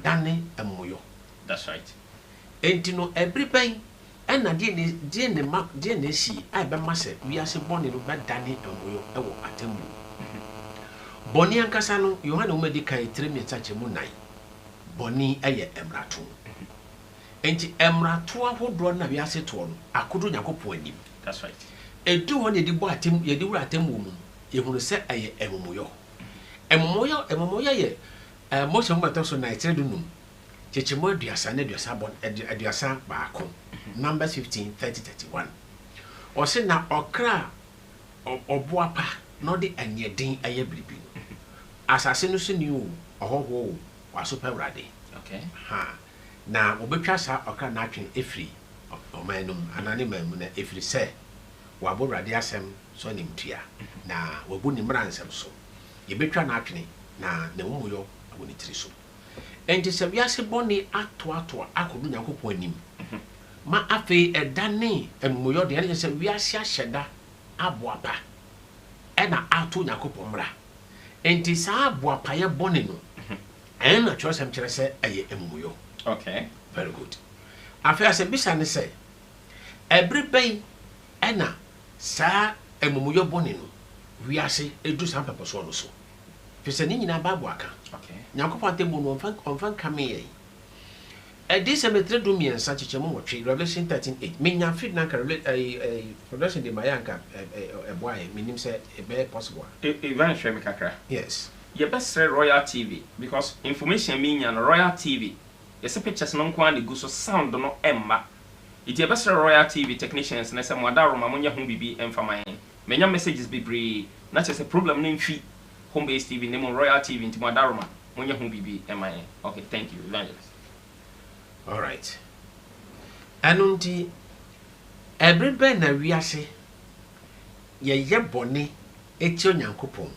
dane emoyo. That's right. Enti no everybody and na die ne si ai be ma se wiase bone no be dane emoyo ewo atemmu. Boni ankasa no Yohana umedi kai 3 minutes chemu 9. Boni eye emrato. Enti emrato ahodo na wiase to no akodo Nyankopon anim. That's right. Edu ho ne di bo atem ye di wura atemmu mu. Ye hunu se eye emomoyo. Emomoyo ye mo se mo so na itre dunum. Chechemo aduasa na aduasa bon aduasa baako. Numbers 15 30 31. O se na okra oboapa no de anyedin aye bribi. Asase no so ni o ohoho waso pawrade. Okay. Ha. Na obetwa sa okra na atwen efri omanum anane mamu na efri se waborade asem so nimtua na wabu ni mransem so. Ye betwa na atwen na muyo aboni tiri so. Enti se wiase boni ato akodu Nyankopon anim. Ma afi edane emuyo de ene se wiase ahyeda aboapa. Ena ato Nyankopon mra. Enti sa aboapa ye boni no. Ena chosem kire se eye emuyo. Okay. Very good. Afi ase bisa ne se everybody ena sa emuyo boni no. Wiase edu san pepeso no so. Fise ni nyina ba aboaka. Okay. Nyankopon tembo no onfan kame ye. This cemetery do me and such a moment, Revelation 13:8. Minya fit na Revelation de Mayanka a boy, meaning said a very possible. Even Shemikakra. Yes. You best say Royal TV because information mean and Royal TV. Yes, a pictures non quantity go so sound no Emma. It best say Royal TV technicians and some Madaro Mamonia home be and for my many messages be brave. Not just a problem name fee home based TV name on Royal TV into Madaroma. When you home be MIA. Okay, thank you, Evangelist. All right. Anunti everybody na wiase ye bone etio Nyankopon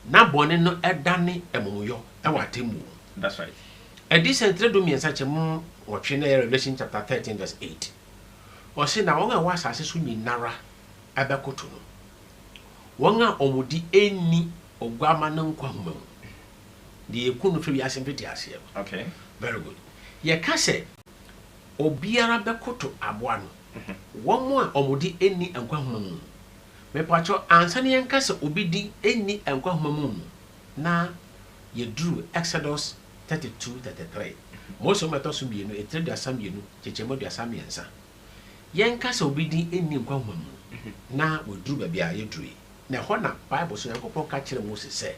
na bone no edane emuyo e watemu. That's right. This do me and such a mo watching Revelation chapter 13 verse 8. O se na wonga wa asase so nyinara abekoto no. Wonga omudi eni ogwama na nkwa homa. The ekunu fi wiase mfiti ase. Okay. Very good. Ye ka se obiara bekoto aboa no. Womo a omudi eni nkwa homa mu. Me pacho ansane yen ka se obidi eni nkwa homa mu na ye drew Exodus 32:33. Most of my thoughts be no etre da sam yenu chechemo da sam yensa. Yen ka se obidi eni nkwa homa mu na we drew ba bia ye drew. Na ho na Bible so Yakopon ka kire Moses say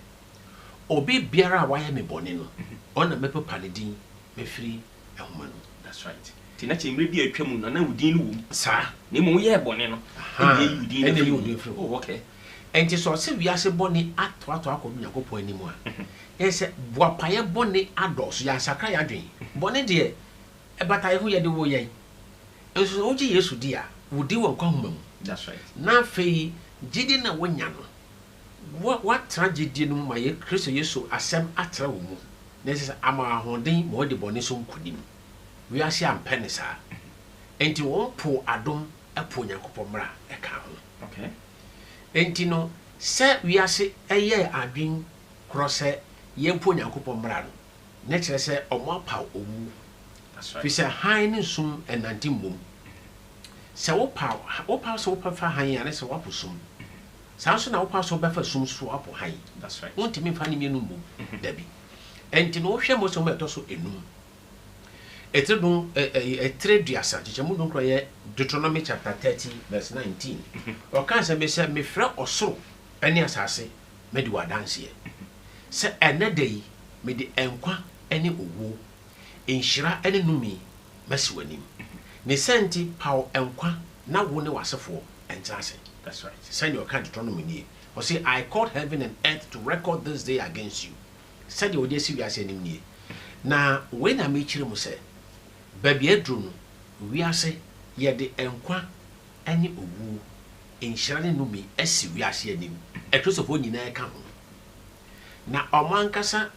obi biara wa ya me bone no ona mepepa ne din mefiri ehoma no. That's right. Tinachi Mmre bi atwam no na udin no sa na mo ye bone no ene ye udin firi. Oh, okay. Enti so se wiase bone ato akodu Yakopon animu a yes boapaye bone ados ya sakra ya dwen bone de ebata ye ho ye de wo ye enso oji Yesu di a wodi won kwa homa mu. That's right. Na fei jidi na wonya no what tragedy no ma ye Kristo Yesu asem atra wo mu na se ama ahoden mo de bone so nkonim wi ase ampene sa enti won po adom apo Nyankopon mra e ka ho. Okay. Enti no se wi ase eye adwen krose ye po Nyankopon mra no na kire se omo apa owu. That's right. Fi se han ne sum enanti mbom se wo pa so wo pa fa han ya ne se wo posum sanso na wo pa so be fa sum so apo han. That's right. Won't me fa ni mienu mbom dabi enti no wo hwe mo so meto so enum etredun etreduasa chichemu don kroye Deuteronomy chapter 30 verse 19 o kan se me se me fra osoro ene asase me di wadanse se ene dey me di enkwa ene owo enhira ene numi masiwanim ne senti paw enkwa na wo ne wasefo entase. That's right. Send your kind Deuteronomy ni o say I called heaven and earth to record this day against you. Send your dey si wiase nim ni na when I make chire mu se baby edru no wiase ye de enkwa ene owu enhira ne numi asi wiase anim ekrosofo nyina ka ho na omankasa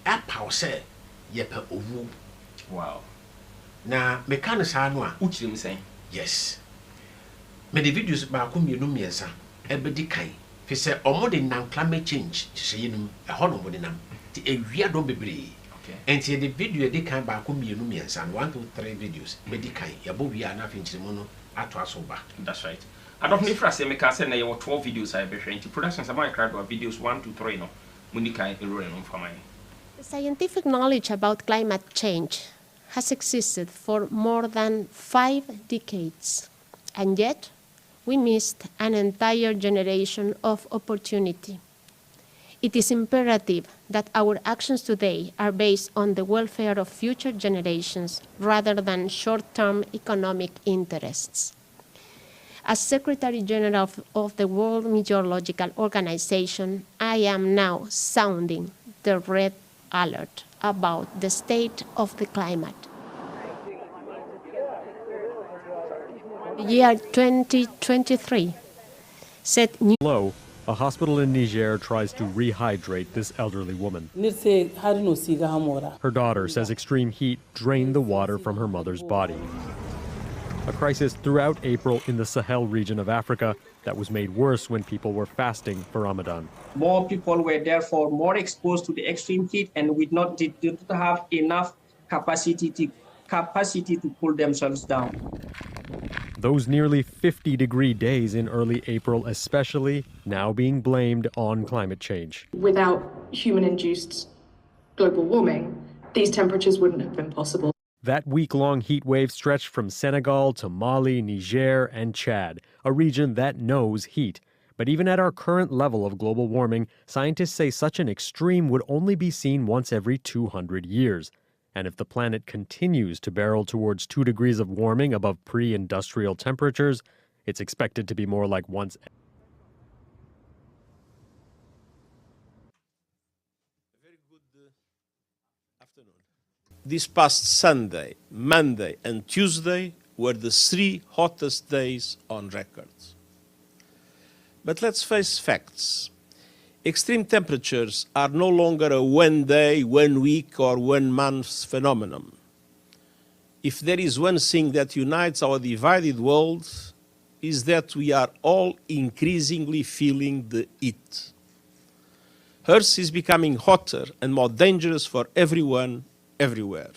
apaw se ye pa owu. Wow. Na mekane sa no a Uchire mi say yes me the videos ba ko mienu miensa ebedi kan fi se omo de nan climate change cheye num e ho no mo de nam ti ewia do bebre And the video they can back me and 1 to 3 videos. Medical, Yabobi and nothing mono at Wasoba. That's right. I don't need for us, I can say 12 videos I have been productions of my crowd videos 1 to 3 no. Munika for mine. Scientific knowledge about climate change has existed for more than 5 decades, and yet we missed an entire generation of opportunity. It is imperative that our actions today are based on the welfare of future generations rather than short-term economic interests. As Secretary General of the World Meteorological Organization, I am now sounding the red alert about the state of the climate. The year 2023 set new. Low, a hospital in Niger tries to rehydrate this elderly woman. Her daughter says extreme heat drained the water from her mother's body. A crisis throughout April in the Sahel region of Africa that was made worse when people were fasting for Ramadan. More people were therefore more exposed to the extreme heat and did not have enough capacity to cool themselves down. Those nearly 50-degree days in early April especially now being blamed on climate change. Without human-induced global warming, these temperatures wouldn't have been possible. That week-long heat wave stretched from Senegal to Mali, Niger, and Chad, a region that knows heat. But even at our current level of global warming, scientists say such an extreme would only be seen once every 200 years. And if the planet continues to barrel towards 2 degrees of warming above pre-industrial temperatures, it's expected to be more like once. Very good afternoon. This past Sunday, Monday, and Tuesday were the 3 hottest days on record. But let's face facts. Extreme temperatures are no longer a 1 day, 1 week, or 1 month phenomenon. If there is one thing that unites our divided world, is that we are all increasingly feeling the heat. Earth is becoming hotter and more dangerous for everyone, everywhere.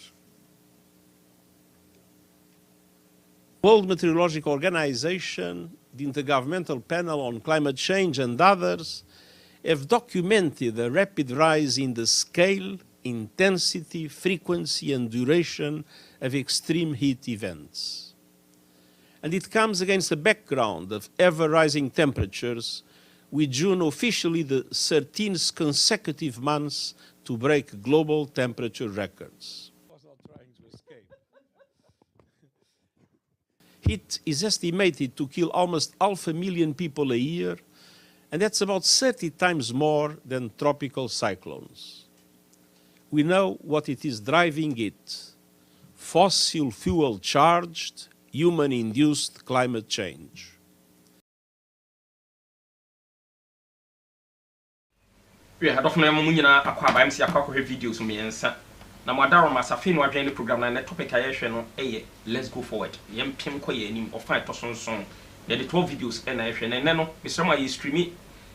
World Meteorological Organization, the Intergovernmental Panel on Climate Change, and others have documented a rapid rise in the scale, intensity, frequency, and duration of extreme heat events. And it comes against a background of ever-rising temperatures, with June officially the 13th consecutive month to break global temperature records. Heat is estimated to kill almost 500,000 people a year, and that's about 30 times more than tropical cyclones. We know what it is driving it: fossil fuel charged, human-induced climate change. Yeah, adofo mu nyina akwa ba MC akwa videos miensa na mwadaro masafi no adwen program na topic ayehwe no let's go forward yempem ko ye anim ofa etosonson ye the 12 videos na ayehwe na no misrama ye stream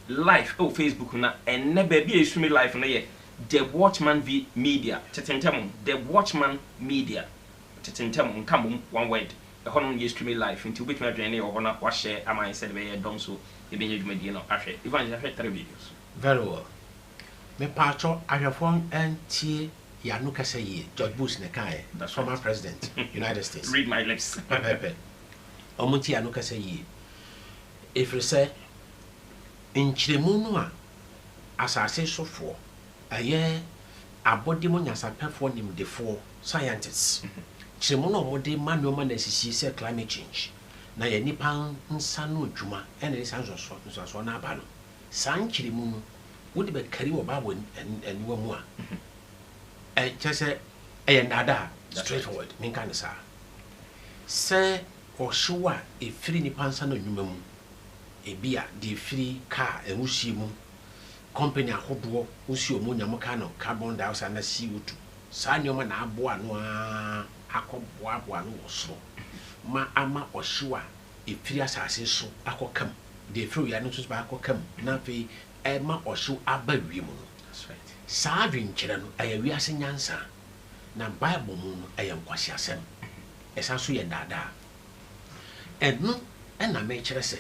live on Facebook na enne ba bi stream live na ye the Watchman media tetentem the Watchman media tetentem nkam one word the hono ye stream live until between adwen na ho na wa share amai said be ye dom so e be yedwumadi no ahwe even je ahwe 3 videos very well. Me pacho ahwefon antie Yanu Kasaye, George Bush Nekaye, the former president, United States. Read my lips. Omuti Yanu Kasaye. If you say, in Chilemunua, as I say so for, a year, a body monias are performing the 4 scientists. Chilemuno mode manual manesi say climate change. Na ye nipan nsanu juma, and it sounds so nabano. San Chilemunu would be carry a babu and more. Just say a nada straightforward, mean kind of sir. Say or sure a free nipansa no numum, a beer, the free car, and Usimu, company a hot war, Usio Munamocano, carbon dioxide and CO2. Sanyoman aboa no ako boa no so. Ma ama or sure a free assassin so ako come. The free anotus back come, Nafi, Emma or so abba women. That's right. saa adwenkyerɛ no ɛyɛ wiase nyansa na Bible mu no ɛyɛ nkwasiasɛm ɛsan so yɛ daadaa ɛno ɛna mekyerɛ sɛ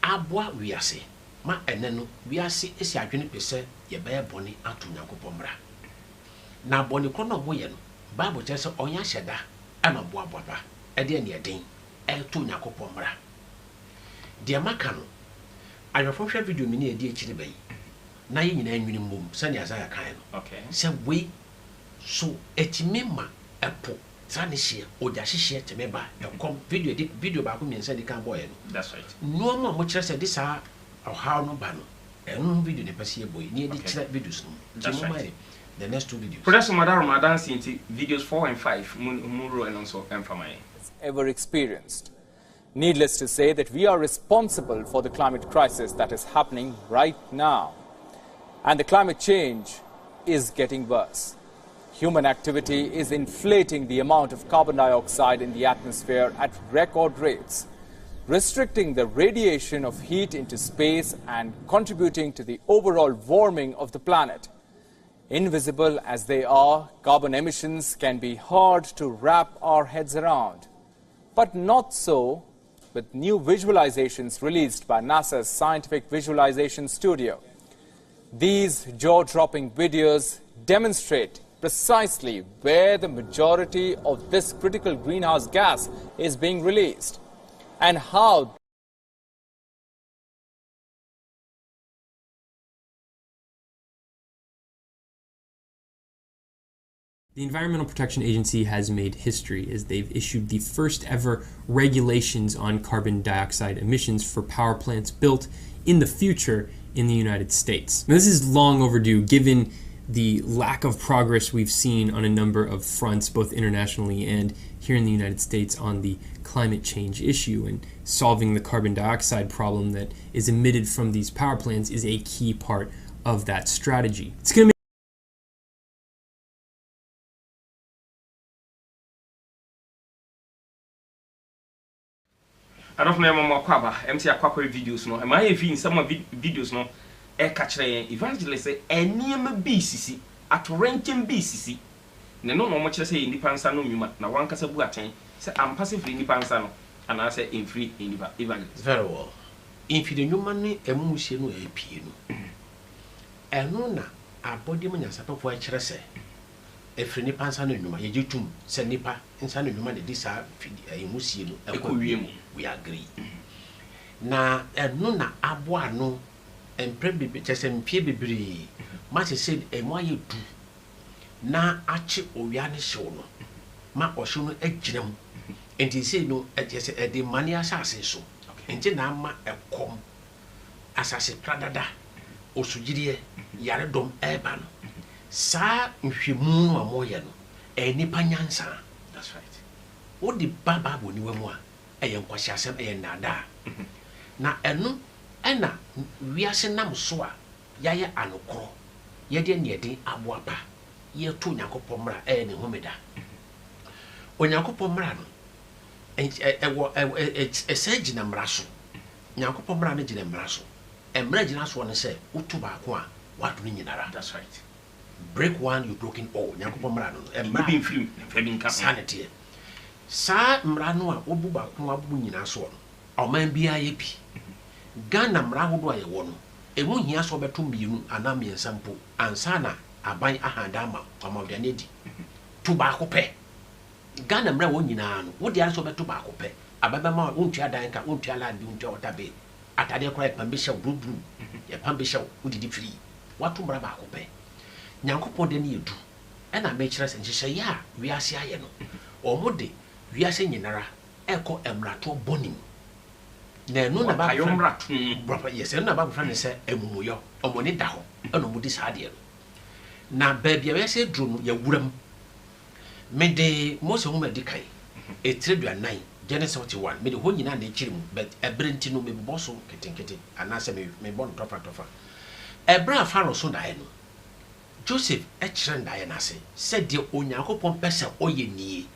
aboa wiase ma ɛnɛ no wiase esi adwene pɛ yɛbɛyɛ bɔne ato Nyankopɔn mmara na bɔne kɔ no moyɛ no Bible kyerɛ sɛ ɔnya hyɛda ɛna boaboaba ɛdeɛ ne ɛden ɛto Nyankopɔn mmara deɛ maka no ayɔfo hwɛ video mi ne ɛdi akyiri bɛyi na yɛ nyina nwini mbom sɛnea Isaiah kan no sɛ wei so ɛtumi ma ɛpo tranishia oja hyehyɛ teme ba ɛkɔm video baako mmiɛnsa di kan boy no that's right no mo kyerɛ sɛ de saa ɔhaw no ba no ɛno video ne pɛsɛ yɛ boy ne edi kyerɛ videos no that's right the next 2 videos Professor Ramadan sinti videos 4 and 5 Mmre and also Mmre ever experienced. Needless to say that we are responsible for the climate crisis that is happening right now. And the climate change is getting worse. Human activity is inflating the amount of carbon dioxide in the atmosphere at record rates, restricting the radiation of heat into space and contributing to the overall warming of the planet. Invisible as they are, carbon emissions can be hard to wrap our heads around. But not so with new visualizations released by NASA's Scientific Visualization Studio. These jaw-dropping videos demonstrate precisely where the majority of this critical greenhouse gas is being released and how The Environmental Protection Agency has made history as they've issued the first ever regulations on carbon dioxide emissions for power plants built in the future in the United States. Now, this is long overdue given the lack of progress we've seen on a number of fronts, both internationally and here in the United States, on the climate change issue, and solving the carbon dioxide problem that is emitted from these power plants is a key part of that strategy. It's going to I don't know more kwaba MT akwakwa videos no am I in some videos no e ka kire evangelist say eniem BCC at ranking BCC ne no no mo kire say nipa nsa no nwuma na wankasa bu aten say am passive free nipa nsa no and I say in free nipa evangelist very well in free the nwuma ne emuhye no e pie no eno na abodi mo nyasapafo a kire say efri nipa nsa no nwuma ye gitum say nipa nsa no nwuma de disa emuhye no ekowie mu we agree. Na eno na aboa no empre bibi chese mpie bibiri ma se said emo aye du na ache owia ne hyew no ma ohyew no agyinam enti say no chese e de mani asase so enti na ma ekom asase pradada osugire yare dom eba no sa nhwemu no amoye no enipa nyansa that's right wo di baba boni wamu a ɛyɛ nkwasiasɛm ɛyɛ nada na ɛno ɛna wiase nam so a yɛayɛ anokoro yɛde ne yɛde aboapa yɛto Nyankopɔn mmara ɛyɛ ne homeda Onyankopɔn mmara no ɛsɛ gyina mmara so Nyankopɔn mmara no gyina mmara so mmara gyina so no sɛ woto baako a wado no nyinara that's right break one you broken all Nyankopɔn mmara no mmara bi film fa bi nka sanity sa mmara no a obu ba ko abu nyina so no oman bia ye bi Ghana mmara hodo a ye wo no emu hia so beto mbienu ana miensa mpo ansa na aban ahanda ma amawde na di to ba ko pe Ghana mmara wo nyina no wo dia so beto ba ko pe ababa ma wontua dan ka wontua land bi wontua otabe atade kora pambe hye brubru ye pambe hye wodidi firi wato mmara ba ko pe Nyankopɔn de ne yedu ɛna me kyerɛ sɛ nhyehyɛ ya wiase aye no omode wiase nyinara eko emrato bonim na enu na ba ayomrato brapa yese na ba bofra ne se emumuyo omoni da ho eno mudi saade no na baabia wese drum no yawuram me de Mose ho medikai etreduanan Genesis 41 me de ho nyina na ekirim but ebrenti no me boso ketenkete anase me bon tofa ebra faro so dae no Joseph ekire ndae na se se de Onyankopɔn pese oye nie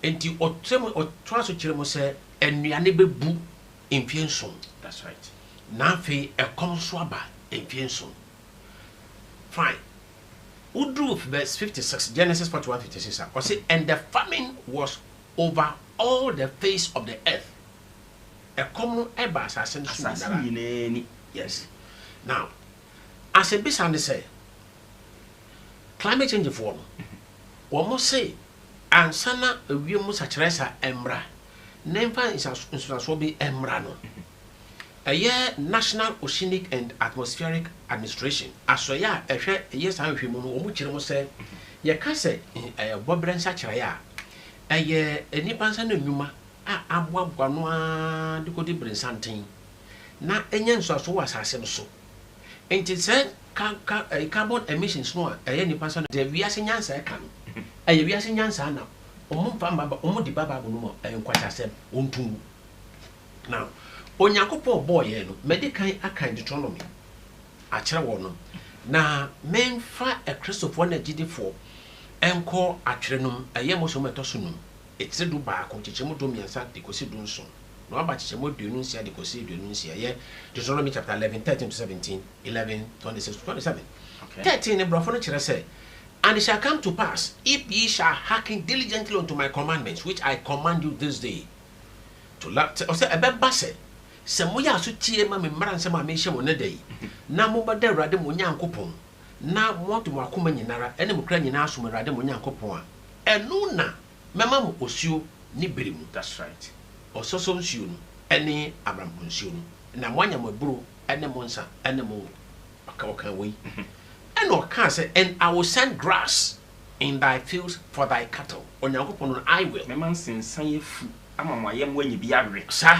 enti otraso kire mo se enuane bebu emfienson that's right na fe ekom so aba emfienson fine Udru verse 56, Genesis 41:56. I say, and the famine was over all the face of the earth. A common assassin. Yes. Now, as a business say, climate change form. One must say, and sana we must address Mmre. Never is a be Mmre no. A year National Oceanic and Atmospheric Administration. As a year, yes, I'm few more say, ye can say a Bobren Sachaya. A year, a Nippans and Numa, a Wabanoa, the Cody Brinsantin. Na enye so asase so enti se carbon emissions no a ye nipa so de wiase nyansa ka no aye wiase nyansa na omo famba ba omo di baba no mo enkwachase ontum now onyankopon boy ye no medical akan Deuteronomy a kire wo no na memfa a Christopher na gidifo enko atwere no aye mo so meto so no etire du ba ko chichemu do miansa de kosi du nso no aba chichemu do nu nsia de kosi do nu nsia ye Deuteronomy chapter 11 13 to 17 11 26 to 27 okay 13 brofo no kire say, and it shall come to pass, if ye shall hearken diligently unto my commandments which I command you this day, to love or say a beba say moya so tie ma me mmara nsem a me hye mo ne day na mo bada Awurade mo Nyankopon na mo to mo akoma nyinara ene mo kra nyina aso mo Awurade mo Nyankopon a enu na mema mo osuo ni berimu. That's right. Ososo nsuo no ene abrampo nsuo no na mo anya mo buru ene mo nsa ene mo aka we and or can say, and I will send grass in thy fields for thy cattle. Onyankopon I will. Mema nsensan ye fu ama mo ayem wanyi bi awe. Sir,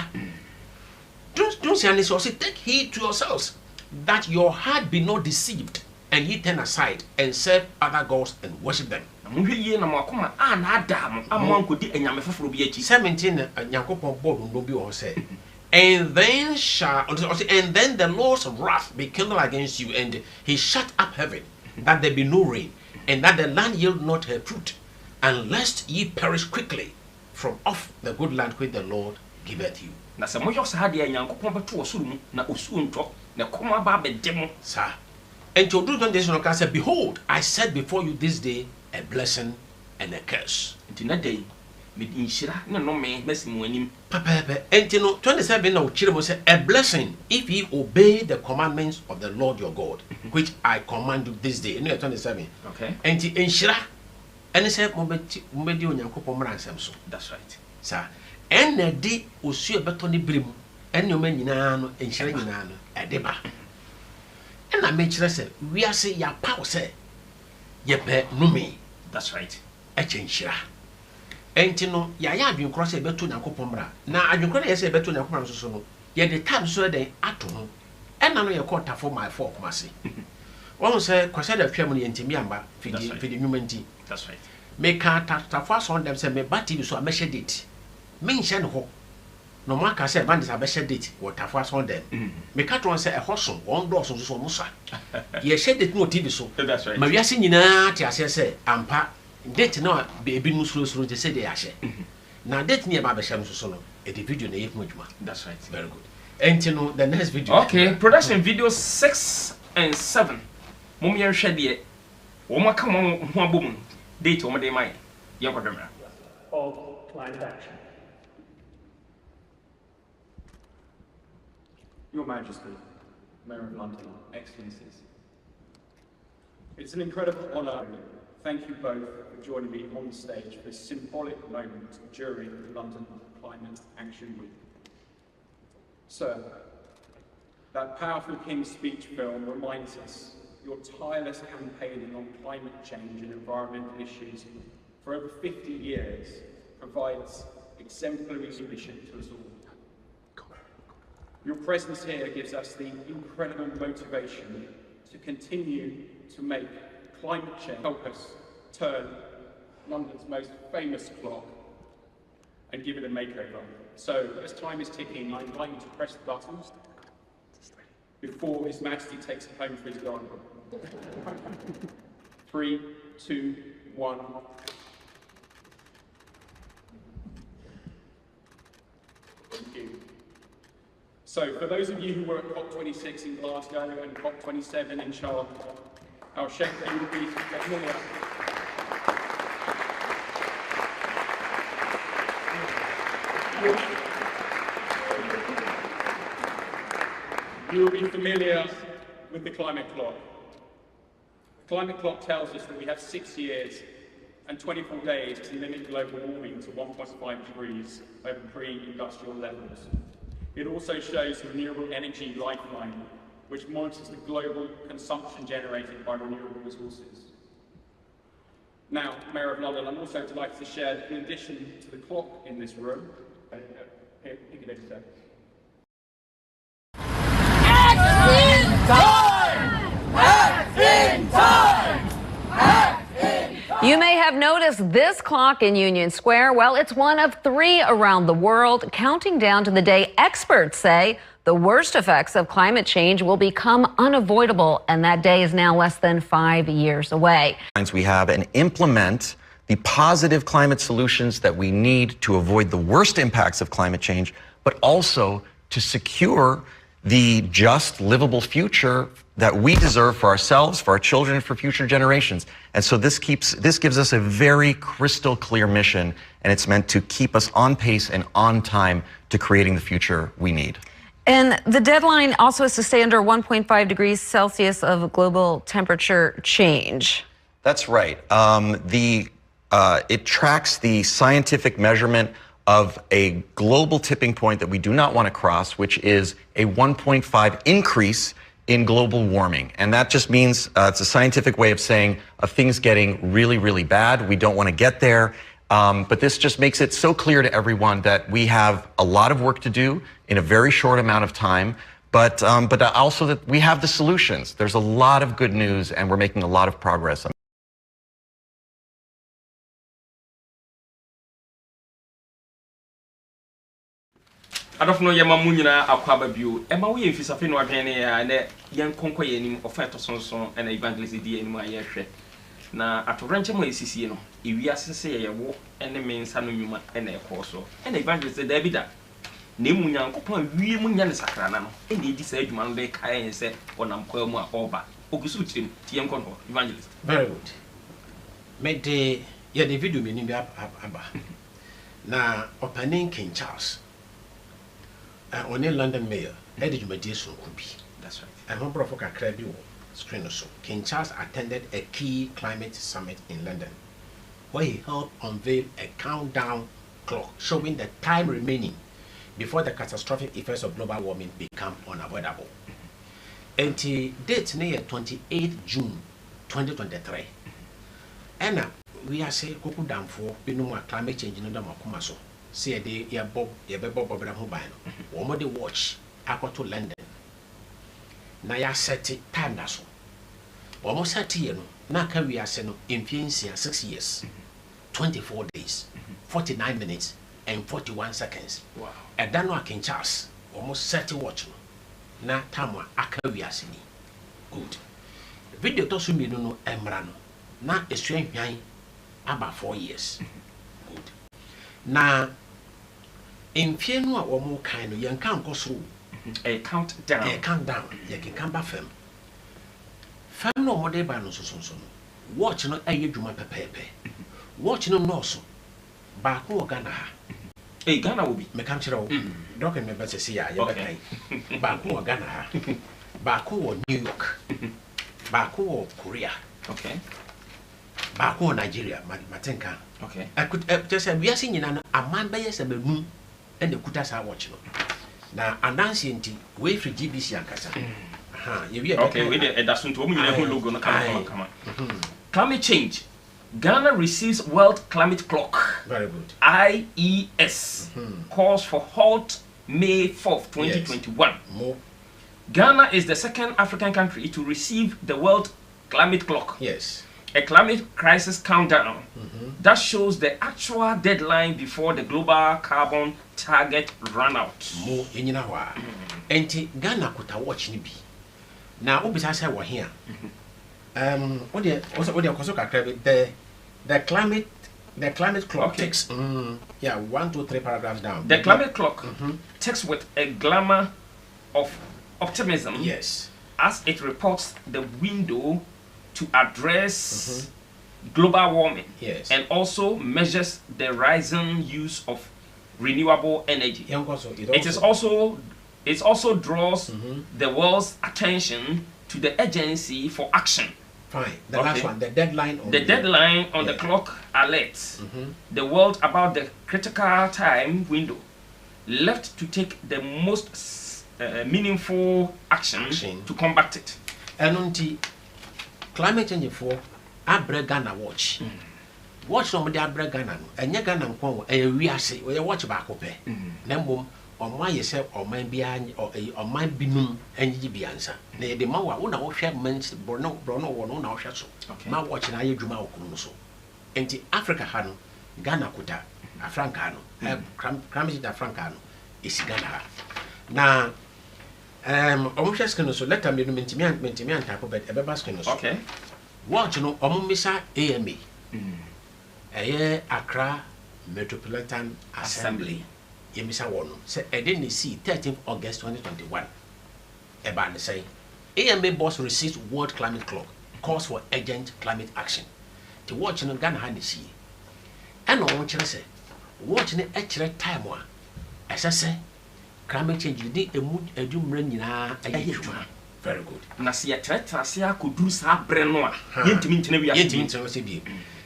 don't say anything. Say, take heed to yourselves that your heart be not deceived, and ye turn aside and serve other gods and worship them. 17 Nyankopon bold no be on say. And then the Lord's wrath be kindled against you, and he shut up heaven, that there be no rain, and that the land yield not her fruit, and lest ye perish quickly from off the good land which the Lord giveth you. Na se moyo sa de Nyankopon beto osuru mu na osu nto na koma ba bedem. Sir. And to do this no can say, behold, I set before you this day a blessing and a curse. Ntina day me inshira na no me mesimu anim. Papa, and 27 now chiremo say a blessing if ye obey the commandments of the Lord your God, which I command you this day. 27. Okay. And inshira and say mobedi Onyankopon mransem so. That's right. Sir. And na di osu ebeto ni brim en yo manyina no enhire nyina no edeba. And na me kire say we ase ya paw say ye pe numi. That's right. Echenhira. Enti no ya adwenkro say beto Nyankopon mra. Na adwenkro na ye say beto Nyankopon so no ye the time so den ato ho. En na no ye quarter for my four komase. Won say kwase da twam no ye ntimi amba fidi nwumanti. That's right. Me ka tafo so dem say me bati bi so amehye date. Me nhye no ho. No ma ka say bandits abehye date wo tafo so dem. Me ka to say e hoso won do so so mo sa. Ye hye date no TV so. That's right. Ma wiase nyina ti ase say ampa date na ebi nu suro je say dey ahye. Na date ni e ba behye so no e the video na yef modwuma. That's right. Very good. Enti no the next video. Okay, production video 6 and 7. Mom yen hwe de wo ma ka mo ho abom date wo mo dey mai. Yen kwadwemra. Of climate action. Your Majesty, Mayor of London, Excellencies. It's an incredible honour. Thank you both for joining me on the stage for this symbolic moment during the London Climate Action Week. Sir, that powerful King's Speech film reminds us your tireless campaigning on climate change and environmental issues for over 50 years provides exemplary leadership to us all. Your presence here gives us the incredible motivation to continue to make climate change help us turn London's most famous clock and give it a makeover. So, as time is ticking, I invite you to press the buttons before His Majesty takes it home for his garden. 3, 2, 1. Thank you. So, for those of you who were at COP26 in Glasgow and COP27 in Charlotte, I'll shake that you will be familiar. You will be familiar with the climate clock. The climate clock tells us that we have 6 years and 24 days to limit global warming to 1.5 degrees over pre-industrial levels. It also shows the renewable energy lifeline, which monitors the global consumption generated by renewable resources. Now, Mayor of London, I'm also delighted to share that in addition to the clock in this room, You may have noticed this clock in Union Square. Well, it's one of 3 around the world, counting down to the day experts say the worst effects of climate change will become unavoidable, and that day is now less than 5 years away. We have and implement the positive climate solutions that we need to avoid the worst impacts of climate change, but also to secure the just, livable future that we deserve for ourselves, for our children, and for future generations. And so this gives us a very crystal clear mission, and it's meant to keep us on pace and on time to creating the future we need. And the deadline also is to stay under 1.5 degrees Celsius of global temperature change. That's right. It tracks the scientific measurement of a global tipping point that we do not want to cross, which is a 1.5 increase in global warming. And that just means it's a scientific way of saying of things getting really, really bad. We don't want to get there. But this just makes it so clear to everyone that we have a lot of work to do in a very short amount of time, but also that we have the solutions. There's a lot of good news, and we're making a lot of progress. I don't know yama munyina akwaba bio ema wo yemfisafe no adwene ya na yen konko yenim ofato sonson na evangelist die enim ayehwe na atoranche mo esisi no ewi asese ye wo ene mensa no nyuma na ekoso na evangelist David na emu nyankopon wie mu nya ne sakrana no na edi sa adwuma no de kae yense onam kwa mu a oba ogusu tirim tie nkon ho evangelist. Very good. Me de ye de video me ni bi aba na opening King Charles on a London mayor, Eddie Jumadison could be. That's right. And one prophet can credit screen or so. King Charles attended a key climate summit in London, where he helped unveil a countdown clock showing the time remaining before the catastrophic effects of global warming become unavoidable. And the date near 28 June 2023. And we are saying Kuku down for climate change in the Makumaso. See the ya bob Abraham Bino. One more the watch I got to London. Na ya set time that's so. Almost 30 years now can we are saying in 6 years, 24 days, 49 minutes, and 41 seconds. Wow. And then I can Charles almost 30 watch. Na tamwa akawi asini. Good. Video to sumi no Mmre no. Na esuen hwan about 4 years. Good. Na mfie no a omo kan no yen kan koso a countdown. A countdown. Ye can come back fam. Fam no mo de ba no so watch no aye dwuma pepepe. Watch no no so. Ba ko Ghana ha. Eh Ghana will be. Me kan kire wo. Doc me be say ya ye be kai. Ba ko Ghana ha. Ba ko New York. Ba ko Korea. Okay. Ba ko Nigeria, Matenka. Okay. I could just say we are seeing na aman be yes be nu and the kuta sa watch no. Na announcement we free GBC ankasa. Okay, we dey that's into we logo no come. Climate change. Ghana receives World Climate Clock. Very good. IES calls for halt May 4th, 2021. Yes. More. Ghana is the second African country to receive the World Climate Clock. Yes. A climate crisis countdown that shows the actual deadline before the global carbon target run out. More in wa. Enti Ghana kuta watch ni bi. Na obisa say we here. What the koso kakra the climate clock takes 1, 2, 3 paragraphs down. The climate clock takes with a glamour of optimism. Yes. As it reports the window to address global warming and also measures the rising use of renewable energy. It also draws the world's attention to the urgency for action. Fine. The last one, the deadline on the clock alerts the world about the critical time window left to take the most meaningful action to combat it. And climate change for Abre Ghana watch. Watch somebody Abre Ghana and ya Ghana nko we are say we watch back up na mbom ọman yese ọman bia ọman binum enyi bi ansa na ye de ma wa na wo hwe mens brono wo no na wo hwe so ma watch na ye dwuma okunu so enti Africa ha no Ghana kuta Afranca no climate Afranca no isi Ghana na hwe skin so let me mentimi antapo bet ebe baskin so okay watch no misa AMA Accra Metropolitan Assembly Yemisa wono say edin see 13th August 2021 eba ne say AMA boss receives World Climate Clock calls for urgent climate action to watch no Ghana ha ne see and on kire say watch ne e kire time a say climate change di emu adumra nyina ayedwuma very good na se ye tratra se akoduru sa bre no a yentimi ntene wi ase bi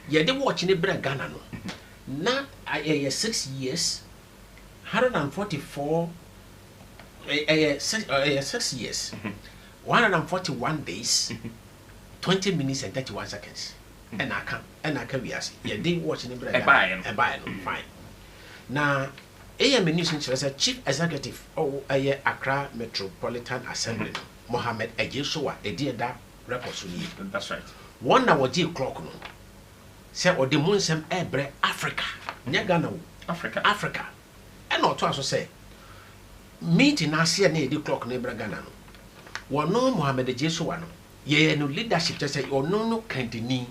ye de watch ne bre Ghana no na 6 years 144 6 years 141 days 20 minutes and 31 seconds and I can we ask ye dey watch ne bre Ghana no fine na AMA News Insurance Chief Executive Accra Metropolitan Assembly Mohammed Ejesowa Adiyie da record so ni that's right one na waji clock no say o de munsem ebre Africa nya Ghana Africa and not to also say meeting asia na the clock na ebre Ghana no wono Mohammed Ejesowa no ye no leadership just say ono no kandini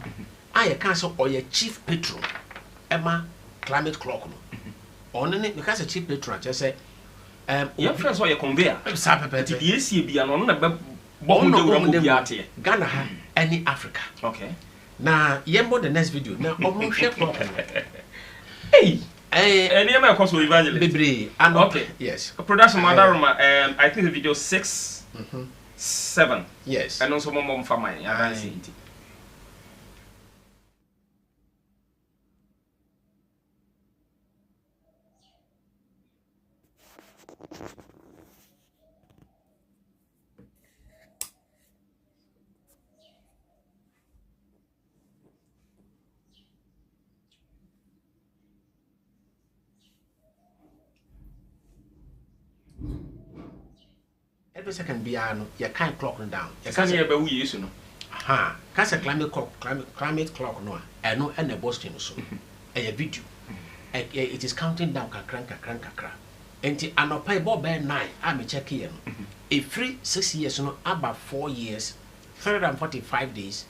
aye kan so oye chief patron ema climate clock no ono ne because chief patron just say your friends or your conveyor the AC bia no na be Ghana ha any Africa okay na yembo the next video na omo hwe clock hey any am cause evangelist bebre and okay yes production madaroma I think the video 6 7 yes and also mom for mine I see it. Every second biano you can't clock down you can't hear about you no aha cause climate clock no e no e na Boston so e video it is counting down kakra enti anopa ebo be 9 am check here no e free 6 years no about 4 years 345 days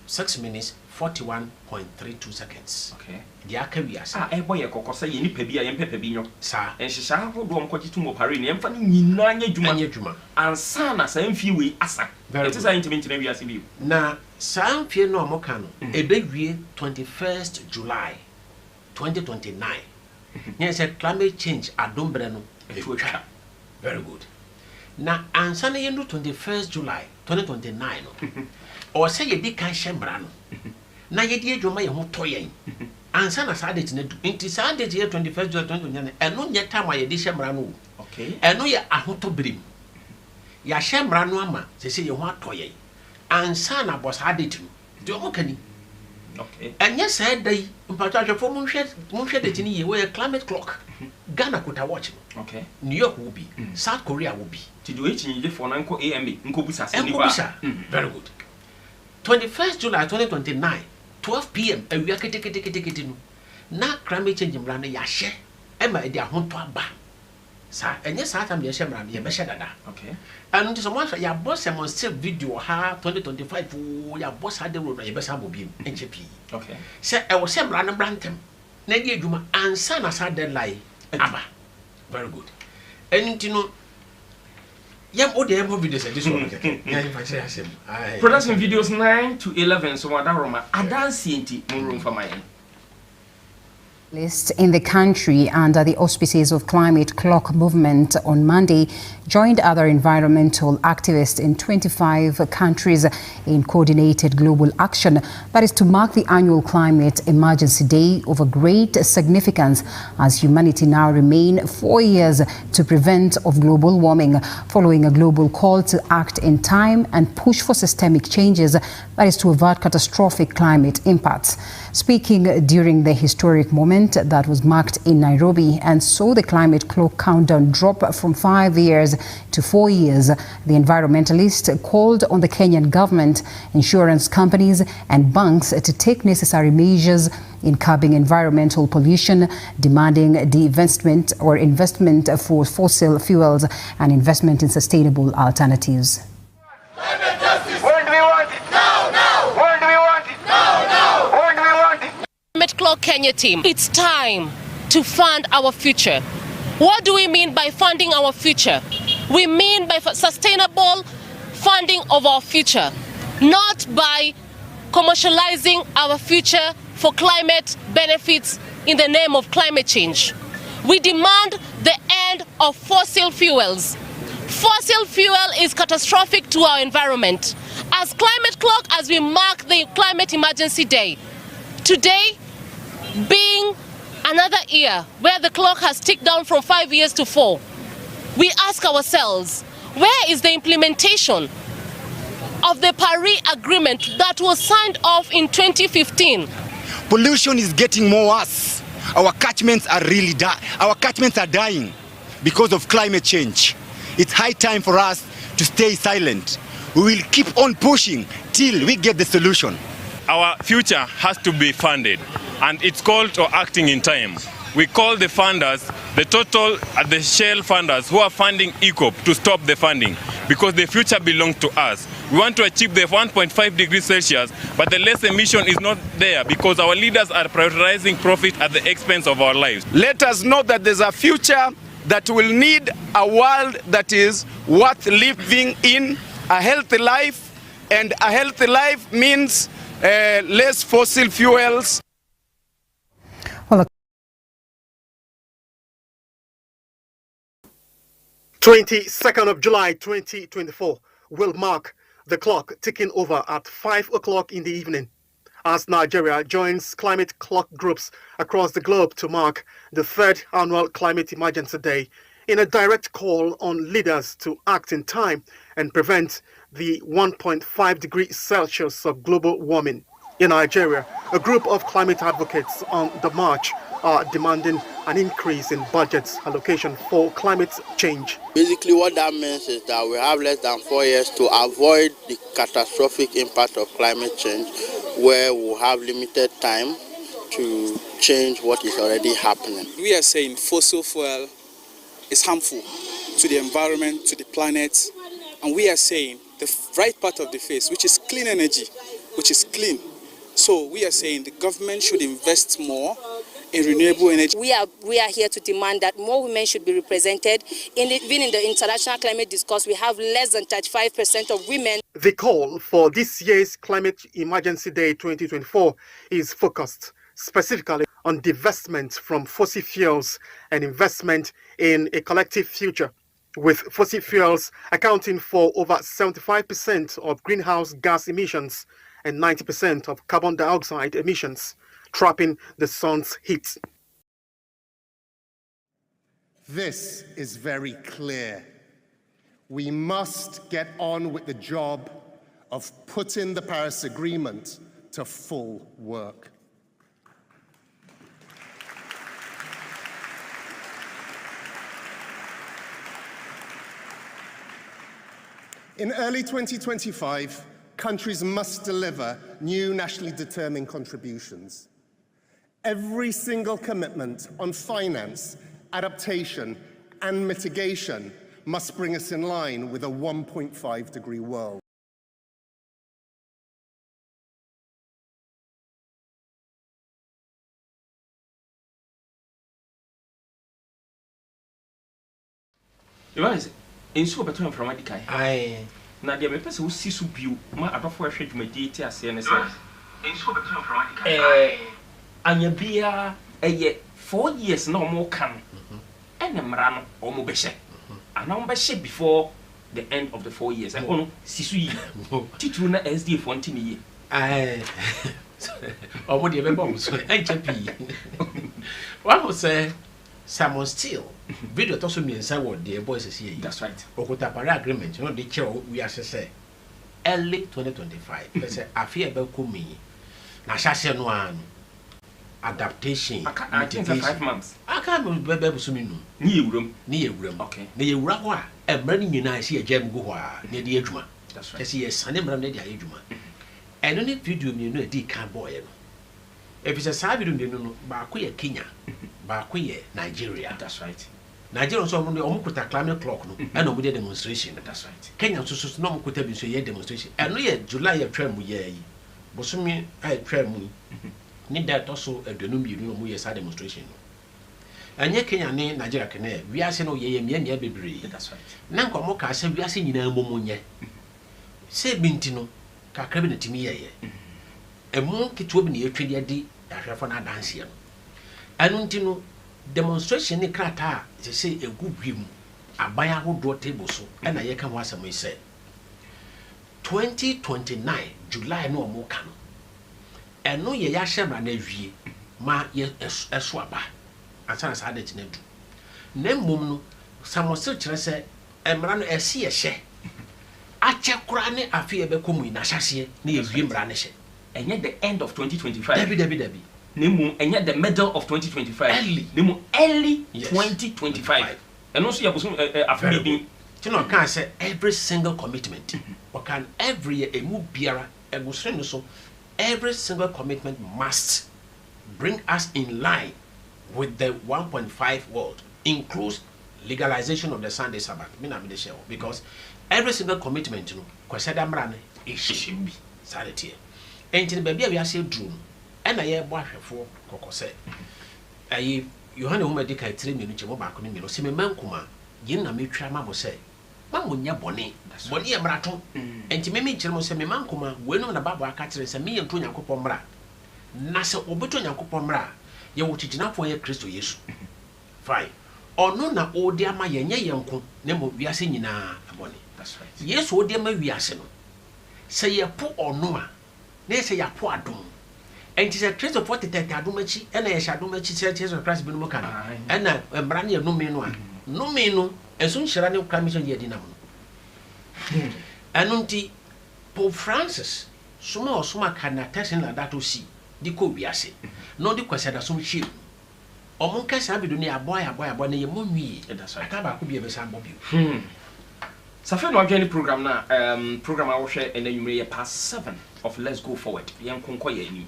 6 minutes 41.32 seconds okay dia ka wiasa ebo ye kokosa ye nipa bia ye mpepa bi nyo sa enhihya hodo omkwagitu mo pare ne emfa ne nyina anya dwuma ansa na sa mfie we asa it is intimate we ase bi na sa mfie no omoka no ebewie 21st July 2029 yes climate change adombre no etwa very good na ansa na yendu 21st July 2029 no o say ye di kan hye no na ye di adwuma ye ho toyen ansa na sa date na du inti sa date ye 21st July 2029 eno nye time ye di hye no okay eno ye ahoto birim ya hye no ama se ye ho atoyen ansa na bo sa date no di omo kani okay enye sa dai mpacha hwe fo mo hwe date ni ye we climate clock Ghana kuta watch okay New York will be South Korea will be ti do echi for na nko AMA nko busa se ni ba very good 21st July 2029 12 p.m. awia ketekete no na climate change mrana ya hye ema e dia honto aba sa enye sa tam ye hye mrana ye be hye dada okay and so much ya boss demonstrate video ha 2025 ya boss ha de road ye be sa bobiem enche pi okay se e wo hye mrana brantem na di adwuma ansa na sa deadline aba very good anything no Yam o de videos this one. Yeah, if I say him. Production videos 9 to 11 so wadaroma adansi enti mo room for my In the country under the auspices of Climate Clock Movement on Monday joined other environmental activists in 25 countries in coordinated global action that is to mark the annual Climate Emergency Day of a great significance as humanity now remain 4 years to prevent of global warming following a global call to act in time and push for systemic changes that is to avert catastrophic climate impacts. Speaking during the historic moment that was marked in Nairobi and saw the climate clock countdown drop from 5 years to 4 years, the environmentalist called on the Kenyan government, insurance companies and banks to take necessary measures in curbing environmental pollution, demanding the investment for fossil fuels and investment in sustainable alternatives. Climate Clock Kenya team, it's time to fund our future. What do we mean by funding our future? We mean by sustainable funding of our future, not by commercializing our future for climate benefits in the name of climate change. We demand the end of fossil fuels. Fossil fuel is catastrophic to our environment. As Climate Clock, as we mark the Climate Emergency Day, today being another year where the clock has ticked down from 5 years to 4, we ask ourselves, where is the implementation of the Paris Agreement that was signed off in 2015? Pollution is getting more worse. Our catchments are dying because of climate change. It's high time for us to stay silent. We will keep on pushing till we get the solution. Our future has to be funded, and it's called to acting in time. We call the funders, the shell funders who are funding ECOP to stop the funding because the future belongs to us. We want to achieve the 1.5 degrees Celsius, but the less emission is not there because our leaders are prioritizing profit at the expense of our lives. Let us know that there's a future that will need a world that is worth living in, a healthy life, and a healthy life means less fossil fuels. Well, 22nd of July 2024 will mark the clock ticking over at 5 o'clock in the evening as Nigeria joins climate clock groups across the globe to mark the 3rd annual Climate Emergency Day in a direct call on leaders to act in time and prevent the 1.5 degrees Celsius of global warming. In Nigeria, a group of climate advocates on the march are demanding an increase in budget allocation for climate change. Basically, what that means is that we have less than 4 years to avoid the catastrophic impact of climate change, where we have limited time to change what is already happening. We are saying fossil fuel is harmful to the environment, to the planet, and we are saying the right part of the face, which is clean energy, which is clean. So we are saying the government should invest more in renewable energy. We are here to demand that more women should be represented. Even in the international climate discourse, we have less than 35% of women. The call for this year's Climate Emergency Day 2024 is focused specifically on divestment from fossil fuels and investment in a collective future, with fossil fuels accounting for over 75% of greenhouse gas emissions and 90% of carbon dioxide emissions, trapping the sun's heat. This is very clear. We must get on with the job of putting the Paris Agreement to full work. In early 2025, countries must deliver new nationally determined contributions. Every single commitment on finance, adaptation, and mitigation must bring us in line with a 1.5-degree world. Right. Ensu beto en from adikai. Aye. Na dia me pese wo si so bio ma adofo ehwe dwumadi ti ase ne se. Ensu beto en from adikai. Anya bia 4 years na omo kan. Ene mra no omo be hye. Ana omo be hye before the end of the 4 years. E kono si so yi. Titru na SDA fonti ne yi. Aye. Omo de be bom so HP. What was say Simon Steele video to so miensa word the boys is here. That's right. Okota para agreement, you know, the chair we are say early 2025. Let's say afia be komi. Na shase no an adaptation. I think 5 months. I can't be so minu. Ni ewuram. Okay. Na ewura ho a emra ni nyina se agam go ho a na de adwuma. That's right. Kasi yes, ane mra na de adwuma. Eno ni video mi no e di kan boy no. If it's a side video no ba ko ye Kenya. Ba ko ye Nigeria. That's right. Nigeria so omo kuta climate clock no and omo dey demonstration. That's right. Kenya so no omo kuta bi so ye demonstration. Eno ye July ye twa mu ye yi. Bosomi ai twa mu. Ni that also aduonu mi no omo ye sa demonstration no. Anye Kenya ni Nigeria kene wi ase no ye mia bebre. That's right. Na nkomo ka ase wi ase nyina momonye. Se binti no kakra bi na timi ye. Emu kitwo bi na ye twede di ahwefo na dance ye no. Anu ntino demonstration ni krata se say egu gwim abaya hodo table so e na ye ka ho asem ise 2029 July no omo ka no eno ye ya hye mra na wie ma ye eso aba ansana sa de tinedu na mmom no samosil kire se emra no ese ye hye ache kura ne afi ye be komu na hyase na ye wie mra ne hye enye the end of 2025 Debi Nemu enya the middle of 2025 early 2025 and also ya bosom afibin tino kan say every single commitment or can every year emu biara egusre no so every single commitment must bring us in line with the 1.5 world includes legalization of the Sunday Sabbath because every single commitment no kwasada mra ne ehihimbi sanity entin ba bia we ase drum ena ye bo ahwefo kokose ayi Yohane ho medika 3 minu chemo ba ko minu se me mankuma yin na metwa ma mo se ma mo nya bone ye mrato enti me nkyere mo se me mankuma wenu na babo aka kire se me ye nto Nyankopon mra na se obeto Nyankopon mra ye wo chiginafo ye Kristo Yesu fine ono na odi ama ye nya yenko ne mo wiase nyina abone that's right Yesu odi ama wiase no se ye po ono a na se ya po adom enti se Kristo for tete adom achi ena ye shadom achi se Jesus Christ bi no kan ena mbra ne no me no a no me no enso nhyira ne commission ye di nam no anunti Pope Francis suma kana testing la that to see di ko wiase no di kwasa da so hwe omo nka sa bido ne aboy na ye monwi aka ba ko bi e be sa mbo bi Safe no adwani program na program a wo hwe en anwumre ye past 7 of Let's Go Forward yen konko ye ani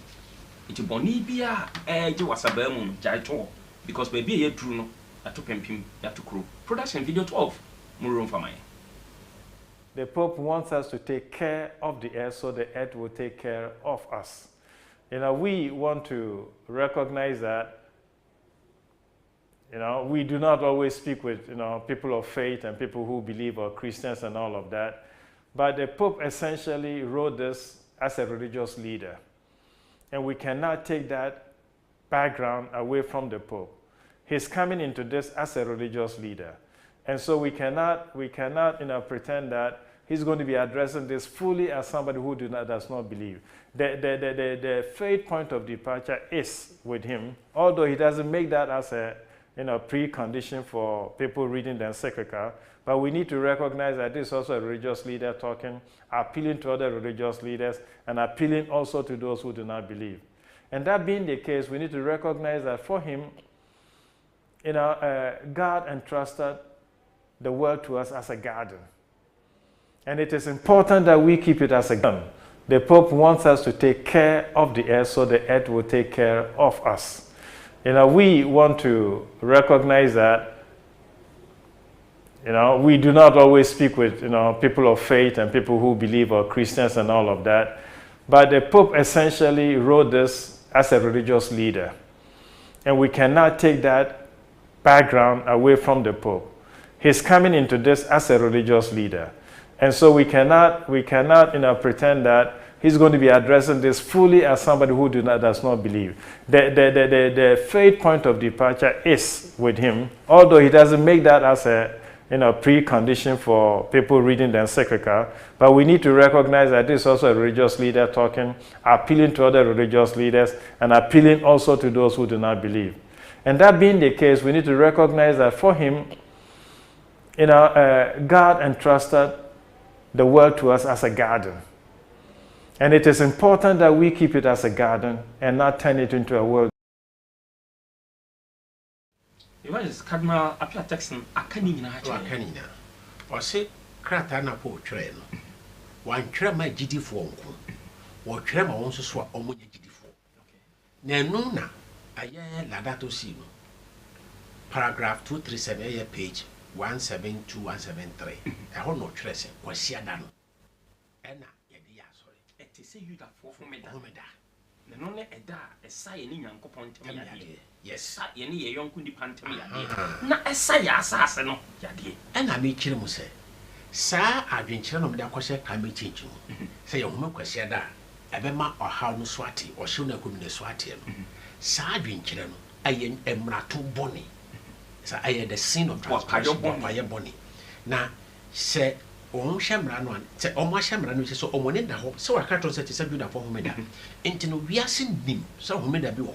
iti boni bia je wasaba mu jai to because baby ye true no atopempim ya to crew production video 12 muru mfama ye. The Pope wants us to take care of the earth so the earth will take care of us. You know, we want to recognize that, you know, we do not always speak with, you know, people of faith and people who believe or Christians and all of that. But the Pope essentially wrote this as a religious leader. And we cannot take that background away from the Pope. He's coming into this as a religious leader. And so we cannot you know, pretend that he's going to be addressing this fully as somebody who does not believe. The faith point of departure is with him, although he doesn't make that as a, you know, precondition for people reading the encyclical. But we need to recognize that this is also a religious leader talking, appealing to other religious leaders, and appealing also to those who do not believe. And that being the case, we need to recognize that for him, you know, God entrusted the world to us as a garden. And it is important that we keep it as a garden. The Pope wants us to take care of the earth so the earth will take care of us. You know, we want to recognize that, you know, we do not always speak with, you know, people of faith and people who believe or Christians and all of that. But the Pope essentially wrote this as a religious leader. And we cannot take that background away from the Pope. He's coming into this as a religious leader. And so we cannot pretend that he's going to be addressing this fully as somebody who does not believe. The faith point of departure is with him, although he doesn't make that as a precondition for people reading the encyclical. But we need to recognize that this is also a religious leader talking, appealing to other religious leaders, and appealing also to those who do not believe. And that being the case, we need to recognize that for him, God entrusted the world to us as a garden. And it is important that we keep it as a garden and not turn it into a world. Cardinal appear Texan, a canina. Or say, Cratana po train. One tram my GD form. Or tram also swap on my GD form. Nenona, a year ladato sino. Paragraph 237, page 172 173. I hold no trace, was Siadano. Enna, Yadia, sorry. It is you that for me, the none a da, a sigh in young copon to me. Yes, any young kundi pantomime. Not a sigh assassin, Yadi. And I make him say, Sir, I've been children of the question can be changing. Say your home question that, Abema or how no swati or sooner could be swati. Sir, I've been children, I am Mmre too bonny. So I had the sin of transgression by your bonny. Now, say, O Shamran, say, O my Shamran, which is so on in the home, so I can't set a good for whom into we are seen him, so who made a bill.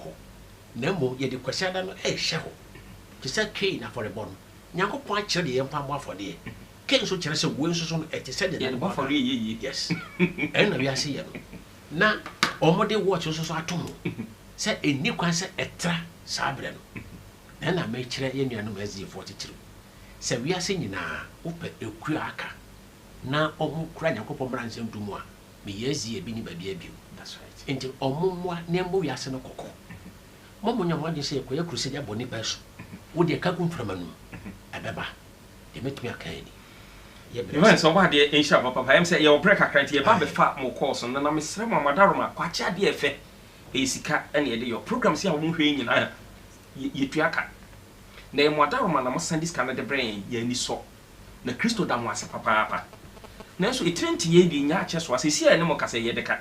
Nemo, yet the question a shell. He said, Kane for a bond. Yanko point chili and palm for the King so chance of Wilson at the said and for yes. And we are seeing. Now, Omode watches us at home. Said a new concert at Tra Sabren. Then I made Chile in your number 42. Said we are singing now, open a quacker. Now, almost crying a couple brands into moi. Me yes, ye bini baby. That's right. Until Omoa Nembo Yasano Coco. Momonya wadi say ko crusade boni peso wo de ka kum from anu abeba e metumi akan ni you want so what dey insha papa am say you break akran tie ba be fa mo course no na mesre mo madaroma kwacha de efe e sika ene de your program say wo hwe nyina yetuaka na e madaroma na mo send this kind of brain ya ni so na Kristo da mo ase papa na so e trent ye di nya ache so ase si ene mo kase ye de ka.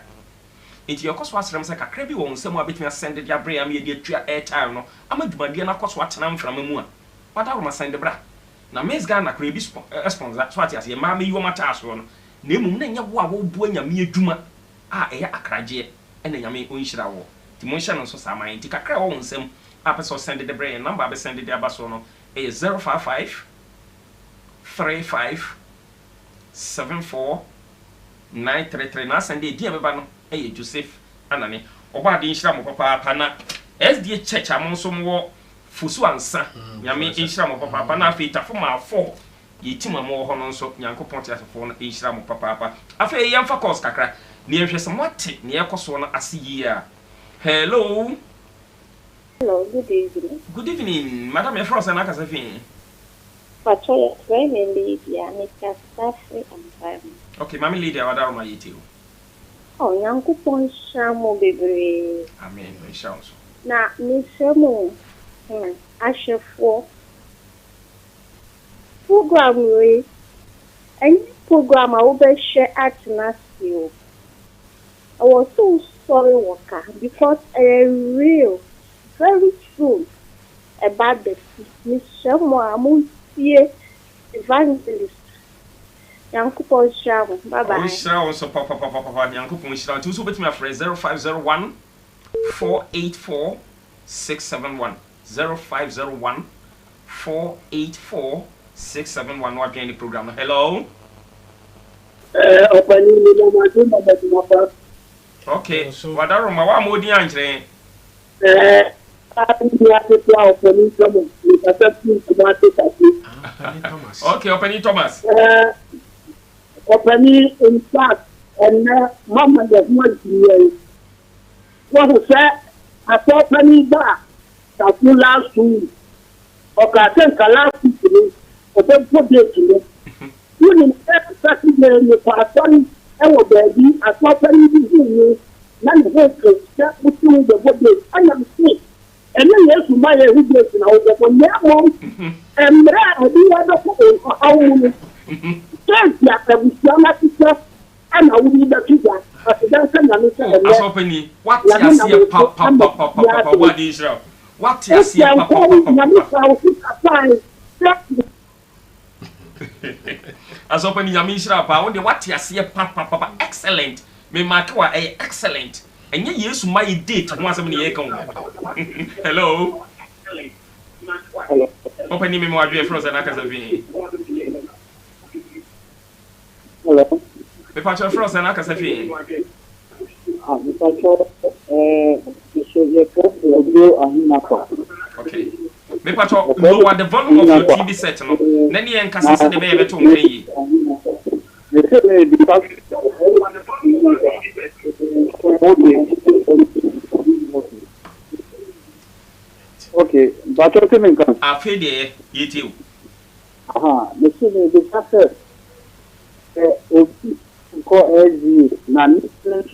If your cost was like a crabby one, someone between send the abray and me airtime. No, I'm a Dumadia cost what I'm from a moon. But I must send the bra. Now, Miss Ghana crabby sponsor that's what I say, Mammy, you want task one. Name ya wabo buena me duma. Ah, a craje, and then I may wish that war. The motion also some mind take a crow on some episode send the brain number send the abasono a 055 35 74 933 na send the dear bano. Hey Joseph anane oba de nhira mo papa na SDA church amonso mo fusu ansa nyame nhira mo papa na afi tafo ma 4 yitima mo ho no nso nyankopon te asefo na nhira mo papa afi yemfa course kakra ne ehwe se mote ne ekoso na asiyi a hello good evening. Good evening madam e frost na kasa fin Pachoya training Lydia Mr. Staffrey and okay mami Lydia wada ma yiti Oh, Yankupon Shamo Bebre. Amen. We shall. Na Miss Shamo, Asher for program we any program I will share at Nasio. I was so sorry, Walker, because I real very true about the Miss Shamo Amuntie evangelist. Yankupon Shamo. Bye bye. We shall so papa Yankupon Shamo. To so bet me friend 0501 484 671 0501 484 671. What the program? Hello. Okay. So what are my one more the okay, opening Thomas. Opening in fact, and Mama the one year. What say? I thought opening back. That you last week. Okay, I think last week. Okay, put it to me. You in every the person. I baby. I thought opening you. None of it. Just put you the body. I am sick. And then yes, my who gets now the mom and Mmre Adiyie how yes, yeah, and I will be the teacher. As openly, what you see, papa, what is wrong? What you see, papa. As openly, Yamishra, what you see, papa, excellent. Me mark excellent. And yet, yes, my date once a minute. Hello. Opening me more frozen. Hello. The patch of frozen. I can say, okay. Me patch of no what the volume of your TV set. No, Nenny and Cassis the baby to me. Okay, but what do you mean? I feel there, you too. The fact Adiyie na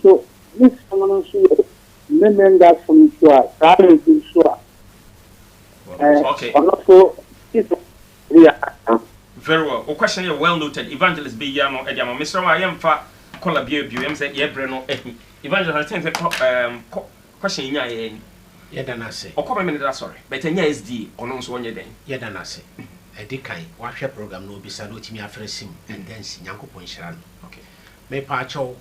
so this someone so men that from sure okay. Also very well. O question you well noted. Evangelist be ya no ediama Mr. I am fa call a bio em say ye bre no evangelist I think question nya ye yeda na se. O come me that sorry. But nya SD ono so onye den. Yeda na se. Edi kan wa hwe program no bisa no timi afresim and then si Nyankopon hira no. Okay. Me pa cho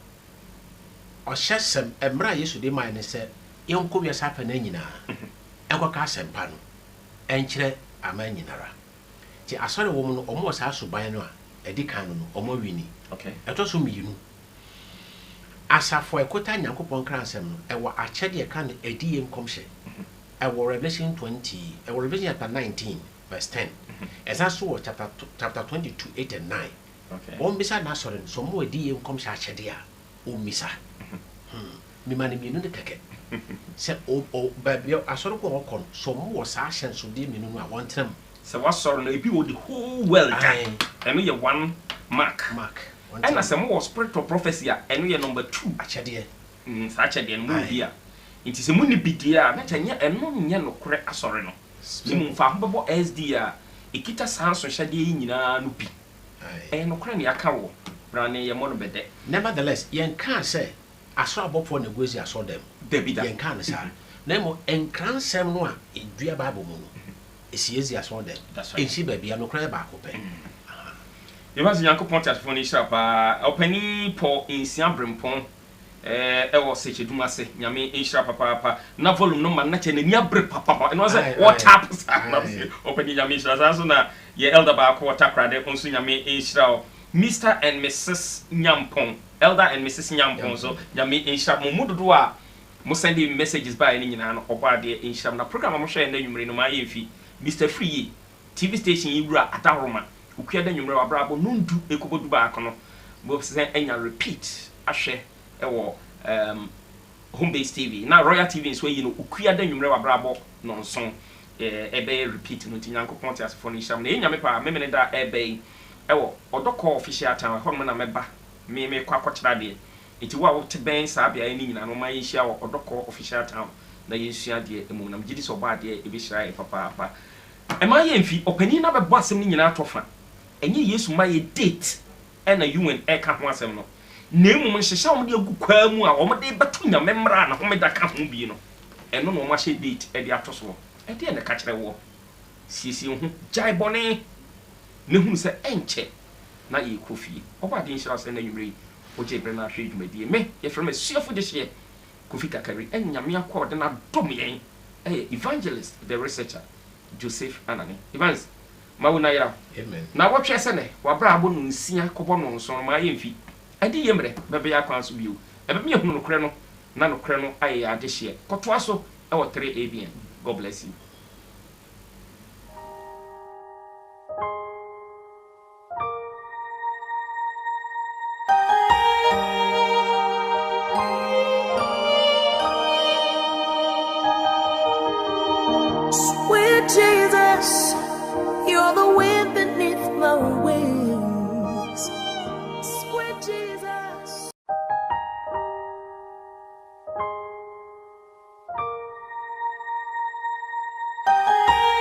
o hyesem Mmre Yesu de man ne se yenko wi asa pa na nyina. Enko ka sempa no. Enkyere amanyinara. Ti asore wo mu no omo sa asoban no a edi kan no omo wini. Okay. Eto so miyinu. Asafo ekota Nyankopon kransem no e wa akyede e kan Adiyie nkomhye. E wo Revelation 20, e wo Revelation chapter 19 verse 10. As I saw chapter 22, 8 and 9. Okay. One bisa na sorry, so mo Adiyie nkomhye akyede a o misa. Mi mani mi no de keke. Se o babio asoro ko okon so mo wo sa ahyen so de mi no a won tram. Se was sorry no ebi wo the whole world time. Eno ye one mark. And as a more spirit of prophecy, and we are number 2. Achade. Such a no here. It is a money bidia, not a year and no correct asoreno. Simon Fambabo SD, a kita sans or shady in Nupi. And no crania cow, Brane Yamonobede. Nevertheless, yen can't say, I saw Bob for Negozi, I saw them. Debbie yen can't say. Nemo and crown sem noir in Dria Bible mono. It's easy as one them. That's right. And she baby, I'm no cry back open. You must yanko point at phone shop, opening po in Siambrimpon, was such a dumase, Yami in shop papa, no volume no man, not any break papa, and was what happens? Opening Yami Shazazuna, ye elder bar quarter credit, on Yami in shop, Mr. and Mrs. Nyampon, elder and Mrs. Nyampon, so Yami in shop, Mudua, must send you messages by any or body in shop. The program I'm sharing the number my fee, Mr. Free, TV station Ibra at Aroma. Ukiada nyumre wa brabo nundu ekobodu ba akono bo se enya repeat ahwe ewo home based TV na Royal TV nso yi no ukiada nyumre wa brabo nonson ebe repeat no tinyanko ponte asfo no hisham na enya me pa memene da ebe ewo odoko official town ho na meba me kwa kwachira de enti wa wo te ben sa bia ni nyina no ma yihia wo odoko official town na yihia de emu na mgidi so ba de ebe hira e papa ema ye mfi opani na bebo asem ni nyina atofa enye Yesu ma ye date ena UN e ka ho asem no na emu nhyehyɛ om de agu kwa mu a om de beto nya memra na hom da ka ho bi no eno no ma hye date e de atoso e de na ka kyerɛ wo sisi ho jai bone ne hu se enche na ye kofi oba de nhyira se na nwure oje bre na hwe dwumadie me ye frɛ me suafo de hye kofi kakari enya me akɔ de na dom yen evangelist the researcher Joseph Anani Evans Mauna ya amen na wotwe se ne wabra abo no nsia kobo no nso ma ye mfi Adiyie Mmre bebe ya kwan so bio ebe me hunu no kre no na no kre no aye ade hye koto aso e wo 3 ABN God bless you.